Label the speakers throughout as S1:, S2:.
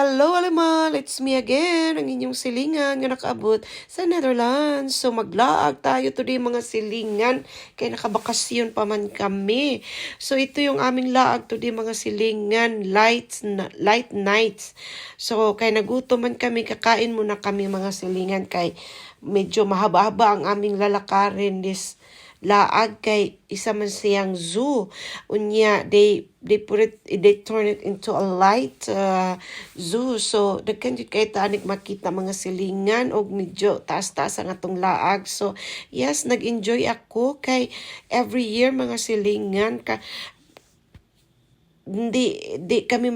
S1: Hello, Alimal! It's me again, ang inyong silingan nga nakaabot sa Netherlands. So, maglaag tayo today mga silingan, kaya nakabakasyon pa man kami. So, ito yung aming laag today mga silingan, light nights. So, kaya nagutom man kami, kakain muna kami mga silingan, kay medyo mahaba-haba ang aming lalakarin this laag kay isa man siyang zoo. Unya they turn it into a light zoo. So daghan jud kay tanig makita mga silingan og medyo taas-taas ang atong laag. So yes, nag-enjoy ako kay every year mga silingan hindi kami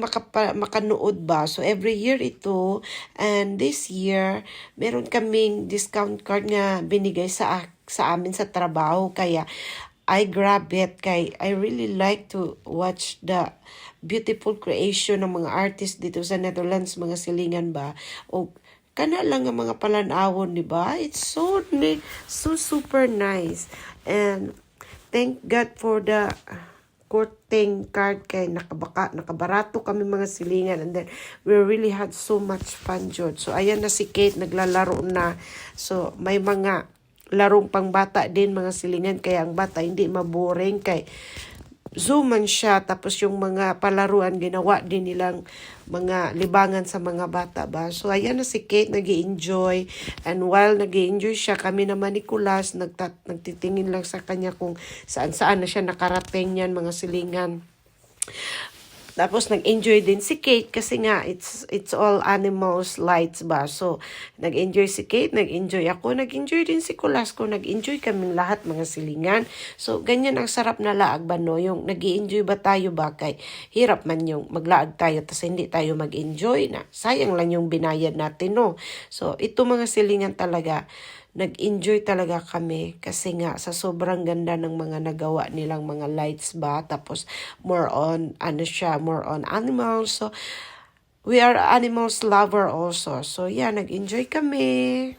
S1: makanood ba. So every year ito, and this year meron kaming discount card nga binigay sa amin sa trabaho, kaya I grab it kay I really like to watch the beautiful creation ng mga artist dito sa Netherlands mga silingan ba. O kana lang ang mga palanawon, di ba? It's so super nice. And thank God for the courting card kay nakabarato kami mga silingan, and then we really had so much fun jud. So ayan na si Kate naglalaro na. So may mga larong pang bata din mga silingan, kaya ang bata hindi maboring kay zooman siya, tapos yung mga palaruan ginawa din nilang mga libangan sa mga bata ba. So ayan na si Kate nag-i-enjoy, and while nag-i-enjoy siya, kami naman ni Kulas nagtitingin lang sa kanya kung saan na siya nakarating yan mga silingan. Tapos nag-enjoy din si Kate kasi nga it's all animals lights ba. So nag-enjoy si Kate, nag-enjoy ako, nag-enjoy din si Kulasco, nag-enjoy kaming lahat mga silingan. So ganyan ang sarap na laag ba no, yung nag-enjoy ba tayo ba, kay hirap man yung maglaag tayo tas hindi tayo mag-enjoy, na sayang lang yung binayad natin no. So ito mga silingan talaga, nag-enjoy talaga kami kasi nga sa sobrang ganda ng mga nagawa nilang mga lights ba. Tapos more on animals. So we are animals lover also. So yeah, nag-enjoy kami.